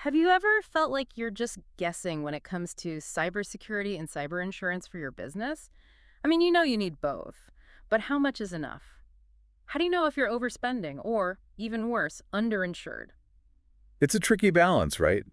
Have you ever felt like you're just guessing when it comes to cybersecurity and cyber insurance for your business? I mean, you know you need both, but how much is enough? How do you know if you're overspending or, even worse, underinsured? It's a tricky balance, right?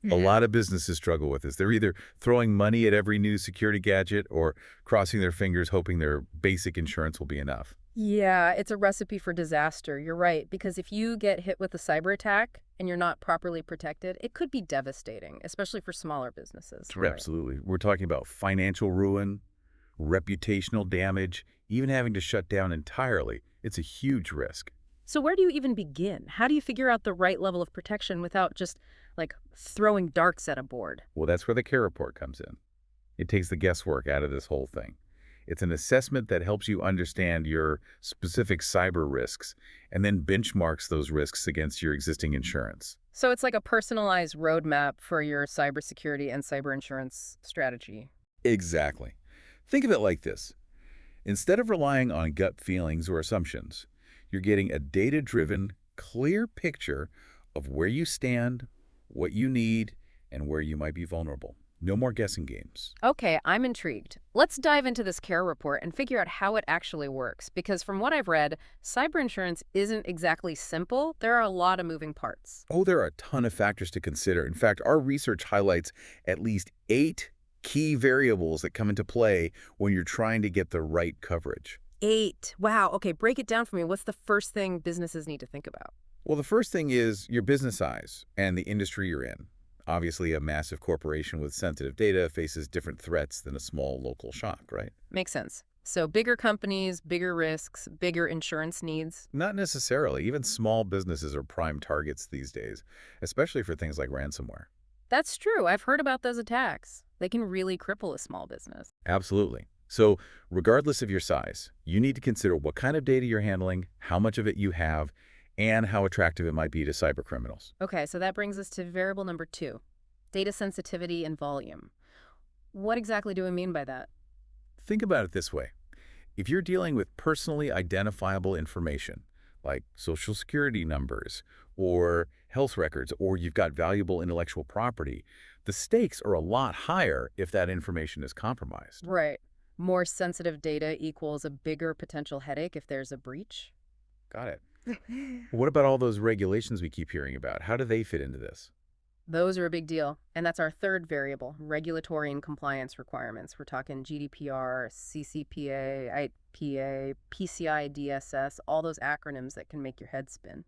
A Yeah. lot of businesses struggle with this. They're either throwing money at every new security gadget or crossing their fingers hoping their basic insurance will be enough. Yeah, it's a recipe for disaster. You're right, because if you get hit with a cyber attack and you're not properly protected, it could be devastating, especially for smaller businesses. Right. Absolutely. We're talking about financial ruin, reputational damage, even having to shut down entirely. It's a huge risk. So where do you even begin? How do you figure out the right level of protection without just like throwing darts at a board? Well, that's where the care report comes in. It takes the guesswork out of this whole thing. It's an assessment that helps you understand your specific cyber risks and then benchmarks those risks against your existing insurance. So it's like a personalized roadmap for your cybersecurity and cyber insurance strategy. Exactly. Think of it like this. Instead of relying on gut feelings or assumptions, you're getting a data-driven, clear picture of where you stand, what you need, and where you might be vulnerable. No more guessing games. Okay, I'm intrigued. Let's dive into this care report and figure out how it actually works. Because from what I've read, cyber insurance isn't exactly simple. There are a lot of moving parts. Oh, there are a ton of factors to consider. In fact, our research highlights at least 8 key variables that come into play when you're trying to get the right coverage. 8. Wow. Okay, break it down for me. What's the first thing businesses need to think about? Well, the first thing is your business size and the industry you're in. Obviously, a massive corporation with sensitive data faces different threats than a small local shop, right? Makes sense. So bigger companies, bigger risks, bigger insurance needs. Not necessarily. Even small businesses are prime targets these days, especially for things like ransomware. That's true. I've heard about those attacks. They can really cripple a small business. Absolutely. So, regardless of your size, you need to consider what kind of data you're handling, how much of it you have, and how attractive it might be to cybercriminals. Okay, so that brings us to variable number 2, data sensitivity and volume. What exactly do we mean by that? Think about it this way. If you're dealing with personally identifiable information, like social security numbers or health records, or you've got valuable intellectual property, the stakes are a lot higher if that information is compromised. Right. More sensitive data equals a bigger potential headache if there's a breach? Got it. What about all those regulations we keep hearing about? How do they fit into this? Those are a big deal. And that's our third variable, regulatory and compliance requirements. We're talking GDPR, CCPA, IPA, PCI DSS, all those acronyms that can make your head spin.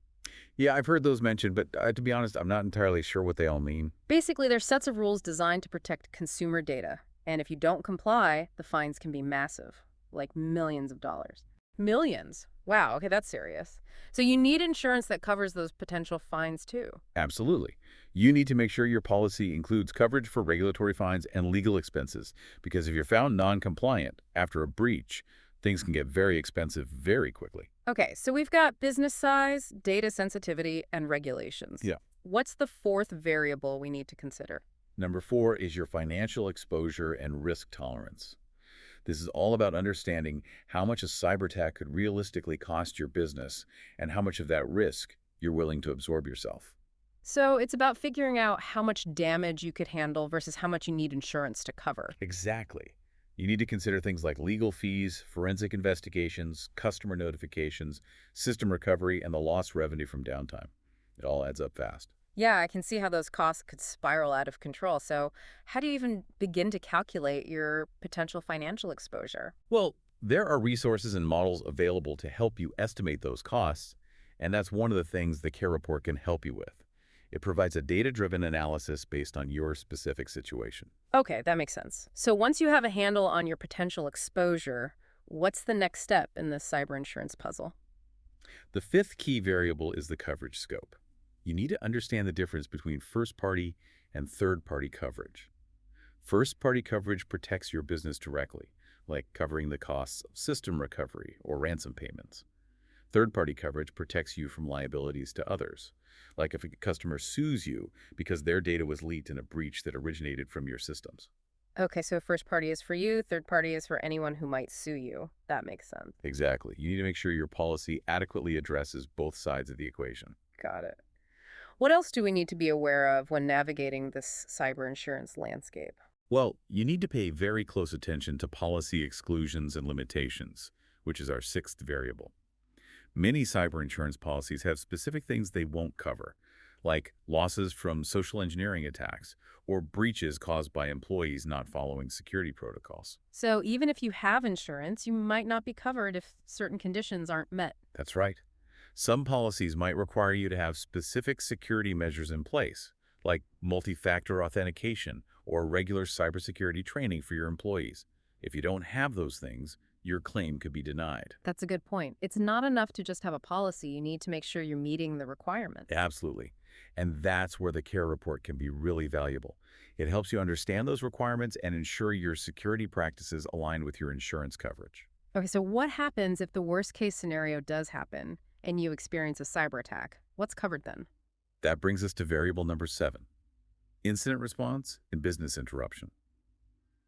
Yeah, I've heard those mentioned, but to be honest, I'm not entirely sure what they all mean. Basically, they're sets of rules designed to protect consumer data. And if you don't comply, the fines can be massive, like millions of dollars. Millions? Wow, okay, that's serious. So you need insurance that covers those potential fines too. Absolutely. You need to make sure your policy includes coverage for regulatory fines and legal expenses, because if you're found non-compliant after a breach, things can get very expensive very quickly. Okay, so we've got business size, data sensitivity, and regulations. Yeah. What's the fourth variable we need to consider? Number 4 is your financial exposure and risk tolerance. This is all about understanding how much a cyber attack could realistically cost your business and how much of that risk you're willing to absorb yourself. So it's about figuring out how much damage you could handle versus how much you need insurance to cover. Exactly. You need to consider things like legal fees, forensic investigations, customer notifications, system recovery, and the lost revenue from downtime. It all adds up fast. Yeah, I can see how those costs could spiral out of control. So how do you even begin to calculate your potential financial exposure? Well, there are resources and models available to help you estimate those costs, and that's one of the things the Care Report can help you with. It provides a data-driven analysis based on your specific situation. Okay, that makes sense. So once you have a handle on your potential exposure, what's the next step in this cyber insurance puzzle? The fifth key variable is the coverage scope. You need to understand the difference between first-party and third-party coverage. First-party coverage protects your business directly, like covering the costs of system recovery or ransom payments. Third-party coverage protects you from liabilities to others, like if a customer sues you because their data was leaked in a breach that originated from your systems. Okay, so first party is for you, third party is for anyone who might sue you. That makes sense. Exactly. You need to make sure your policy adequately addresses both sides of the equation. Got it. What else do we need to be aware of when navigating this cyber insurance landscape? Well, you need to pay very close attention to policy exclusions and limitations, which is our sixth variable. Many cyber insurance policies have specific things they won't cover, like losses from social engineering attacks or breaches caused by employees not following security protocols. So even if you have insurance, you might not be covered if certain conditions aren't met. That's right. Some policies might require you to have specific security measures in place, like multi-factor authentication or regular cybersecurity training for your employees. If you don't have those things, your claim could be denied. That's a good point. It's not enough to just have a policy. You need to make sure you're meeting the requirements. Absolutely. And that's where the care report can be really valuable. It helps you understand those requirements and ensure your security practices align with your insurance coverage. Okay, so what happens if the worst case scenario does happen and you experience a cyber attack? What's covered then? That brings us to variable number 7, incident response and business interruption.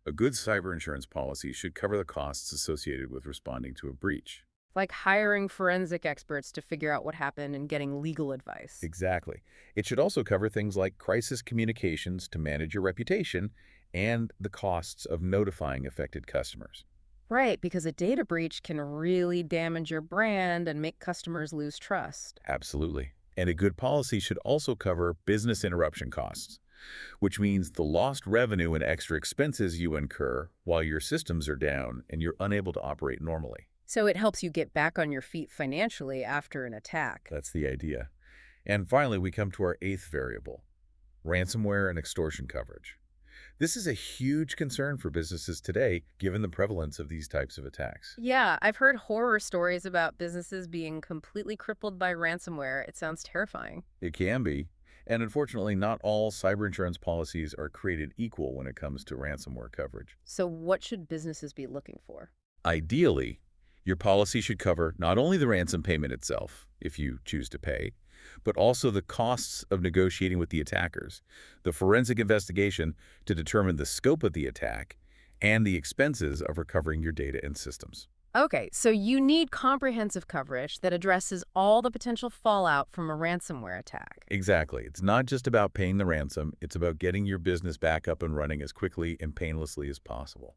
A good cyber insurance policy should cover the costs associated with responding to a breach. Like hiring forensic experts to figure out what happened and getting legal advice. Exactly. It should also cover things like crisis communications to manage your reputation and the costs of notifying affected customers. Right, because a data breach can really damage your brand and make customers lose trust. Absolutely. And a good policy should also cover business interruption costs, which means the lost revenue and extra expenses you incur while your systems are down and you're unable to operate normally. So it helps you get back on your feet financially after an attack. That's the idea. And finally, we come to our 8th variable, ransomware and extortion coverage. This is a huge concern for businesses today, given the prevalence of these types of attacks. Yeah, I've heard horror stories about businesses being completely crippled by ransomware. It sounds terrifying. It can be, and unfortunately, not all cyber insurance policies are created equal when it comes to ransomware coverage. So what should businesses be looking for? Ideally, your policy should cover not only the ransom payment itself, if you choose to pay, but also the costs of negotiating with the attackers, the forensic investigation to determine the scope of the attack, and the expenses of recovering your data and systems. Okay, so you need comprehensive coverage that addresses all the potential fallout from a ransomware attack. Exactly. It's not just about paying the ransom, it's about getting your business back up and running as quickly and painlessly as possible.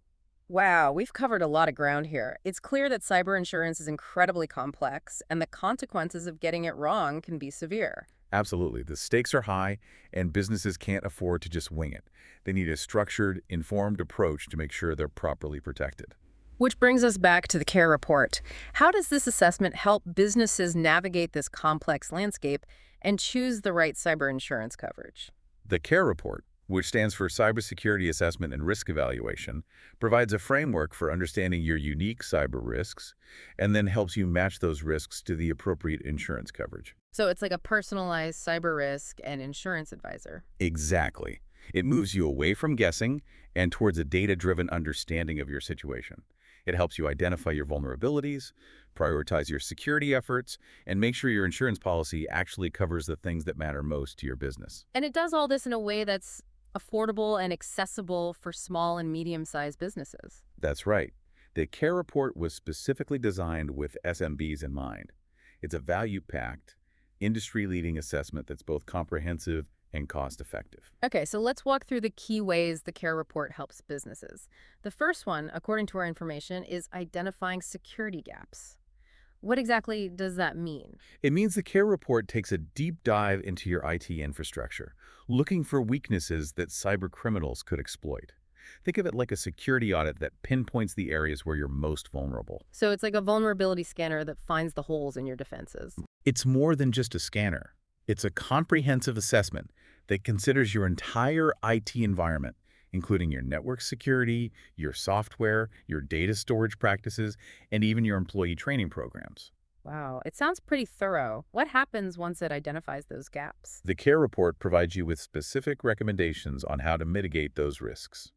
Wow, we've covered a lot of ground here. It's clear that cyber insurance is incredibly complex, and the consequences of getting it wrong can be severe. Absolutely. The stakes are high, and businesses can't afford to just wing it. They need a structured, informed approach to make sure they're properly protected. Which brings us back to the CARE report. How does this assessment help businesses navigate this complex landscape and choose the right cyber insurance coverage? The CARE report, which stands for Cybersecurity Assessment and Risk Evaluation, provides a framework for understanding your unique cyber risks and then helps you match those risks to the appropriate insurance coverage. So it's like a personalized cyber risk and insurance advisor. Exactly. It moves you away from guessing and towards a data-driven understanding of your situation. It helps you identify your vulnerabilities, prioritize your security efforts, and make sure your insurance policy actually covers the things that matter most to your business. And it does all this in a way that's affordable and accessible for small and medium-sized businesses. That's right. The CARE report was specifically designed with SMBs in mind. It's a value-packed, industry-leading assessment that's both comprehensive and cost-effective. Okay, so let's walk through the key ways the CARE report helps businesses. The first one, according to our information, is identifying security gaps. What exactly does that mean? It means the CARE report takes a deep dive into your IT infrastructure, looking for weaknesses that cyber criminals could exploit. Think of it like a security audit that pinpoints the areas where you're most vulnerable. So it's like a vulnerability scanner that finds the holes in your defenses. It's more than just a scanner. It's a comprehensive assessment that considers your entire IT environment, including your network security, your software, your data storage practices, and even your employee training programs. Wow, it sounds pretty thorough. What happens once it identifies those gaps? The CARE report provides you with specific recommendations on how to mitigate those risks.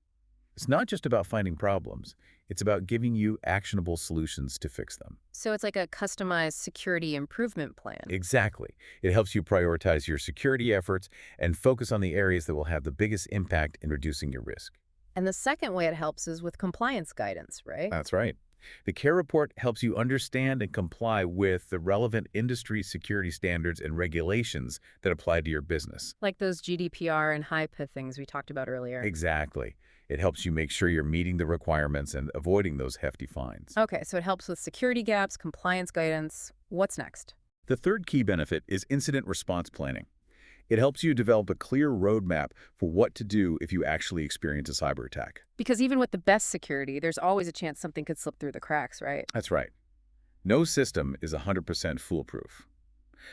It's not just about finding problems, it's about giving you actionable solutions to fix them. So it's like a customized security improvement plan. Exactly. It helps you prioritize your security efforts and focus on the areas that will have the biggest impact in reducing your risk. And the second way it helps is with compliance guidance, right? That's right. The CARE report helps you understand and comply with the relevant industry security standards and regulations that apply to your business. Like those GDPR and HIPAA things we talked about earlier. Exactly. It helps you make sure you're meeting the requirements and avoiding those hefty fines. Okay, so it helps with security gaps, compliance guidance. What's next? The third key benefit is incident response planning. It helps you develop a clear roadmap for what to do if you actually experience a cyber attack. Because even with the best security, there's always a chance something could slip through the cracks, right? That's right. No system is 100% foolproof.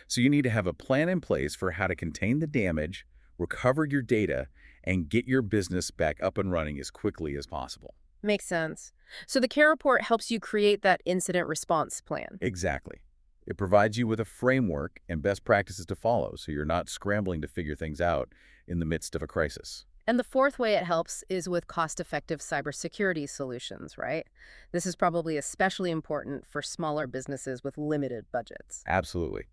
So you need to have a plan in place for how to contain the damage, recover your data, and get your business back up and running as quickly as possible. Makes sense. So the CARE report helps you create that incident response plan. Exactly. It provides you with a framework and best practices to follow so you're not scrambling to figure things out in the midst of a crisis. And the fourth way it helps is with cost-effective cybersecurity solutions, right? This is probably especially important for smaller businesses with limited budgets. Absolutely.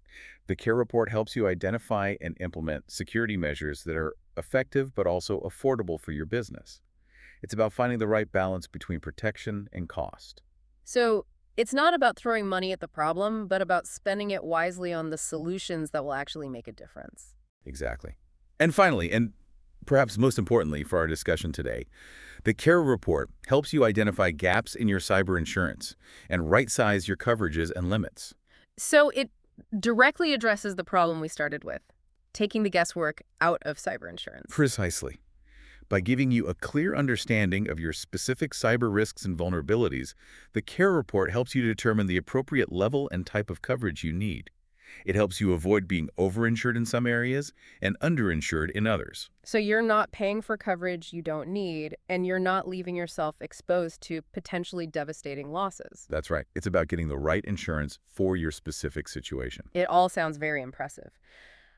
The CARE report helps you identify and implement security measures that are effective but also affordable for your business. It's about finding the right balance between protection and cost. So it's not about throwing money at the problem, but about spending it wisely on the solutions that will actually make a difference. Exactly. And finally, and perhaps most importantly for our discussion today, the CARE report helps you identify gaps in your cyber insurance and right-size your coverages and limits. So it directly addresses the problem we started with, taking the guesswork out of cyber insurance. Precisely. By giving you a clear understanding of your specific cyber risks and vulnerabilities, the CARE report helps you determine the appropriate level and type of coverage you need. It helps you avoid being overinsured in some areas and underinsured in others. So you're not paying for coverage you don't need, and you're not leaving yourself exposed to potentially devastating losses. That's right. It's about getting the right insurance for your specific situation. It all sounds very impressive.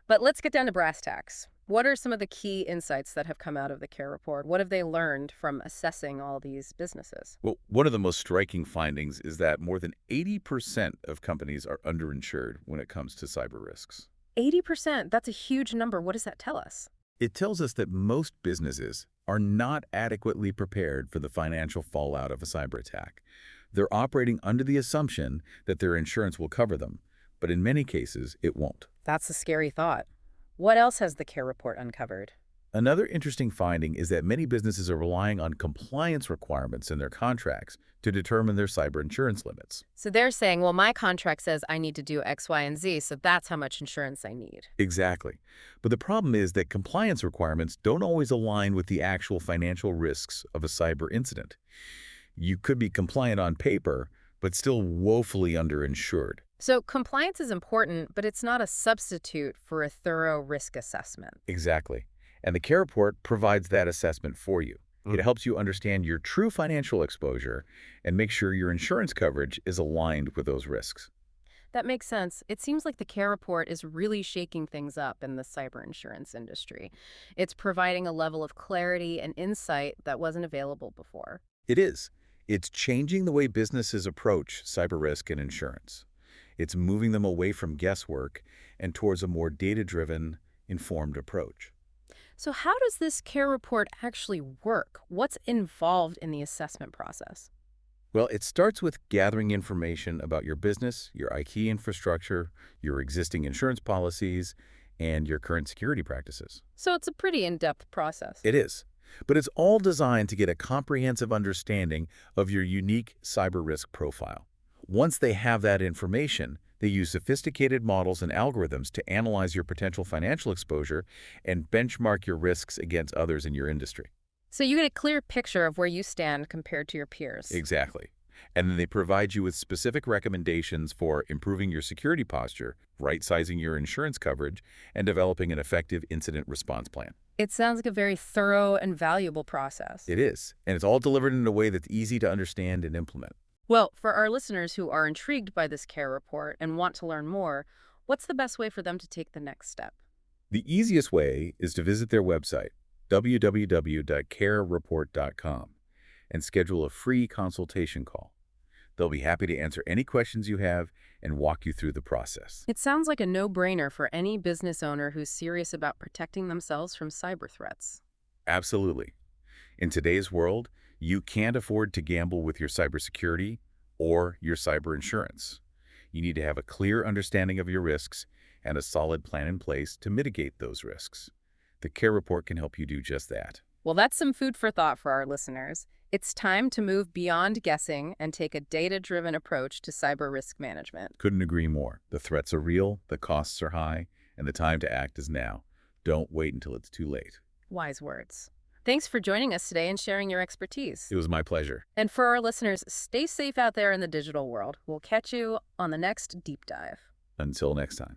But let's get down to brass tacks. What are some of the key insights that have come out of the CARE report? What have they learned from assessing all these businesses? Well, one of the most striking findings is that more than 80% of companies are underinsured when it comes to cyber risks. 80%, that's a huge number. What does that tell us? It tells us that most businesses are not adequately prepared for the financial fallout of a cyber attack. They're operating under the assumption that their insurance will cover them, but in many cases, it won't. That's a scary thought. What else has the CARE report uncovered? Another interesting finding is that many businesses are relying on compliance requirements in their contracts to determine their cyber insurance limits. So they're saying, well, my contract says I need to do X, Y, and Z, so that's how much insurance I need. Exactly. But the problem is that compliance requirements don't always align with the actual financial risks of a cyber incident. You could be compliant on paper, but still woefully underinsured. So compliance is important, but it's not a substitute for a thorough risk assessment. Exactly. And the CARE report provides that assessment for you. It helps you understand your true financial exposure and make sure your insurance coverage is aligned with those risks. That makes sense. It seems like the CARE report is really shaking things up in the cyber insurance industry. It's providing a level of clarity and insight that wasn't available before. It is. It's changing the way businesses approach cyber risk and insurance. It's moving them away from guesswork and towards a more data-driven, informed approach. So how does this CARE report actually work? What's involved in the assessment process? Well, it starts with gathering information about your business, your IT infrastructure, your existing insurance policies, and your current security practices. So it's a pretty in-depth process. It is. But it's all designed to get a comprehensive understanding of your unique cyber risk profile. Once they have that information, they use sophisticated models and algorithms to analyze your potential financial exposure and benchmark your risks against others in your industry. So you get a clear picture of where you stand compared to your peers. Exactly. And then they provide you with specific recommendations for improving your security posture, right-sizing your insurance coverage, and developing an effective incident response plan. It sounds like a very thorough and valuable process. It is, and it's all delivered in a way that's easy to understand and implement. Well, for our listeners who are intrigued by this CARE report and want to learn more, what's the best way for them to take the next step? The easiest way is to visit their website, www.carereport.com, and schedule a free consultation call. They'll be happy to answer any questions you have and walk you through the process. It sounds like a no-brainer for any business owner who's serious about protecting themselves from cyber threats. Absolutely. In today's world, you can't afford to gamble with your cybersecurity or your cyber insurance. You need to have a clear understanding of your risks and a solid plan in place to mitigate those risks. The Care Report can help you do just that. Well, that's some food for thought for our listeners. It's time to move beyond guessing and take a data-driven approach to cyber risk management. Couldn't agree more. The threats are real, the costs are high, and the time to act is now. Don't wait until it's too late. Wise words. Thanks for joining us today and sharing your expertise. It was my pleasure. And for our listeners, stay safe out there in the digital world. We'll catch you on the next deep dive. Until next time.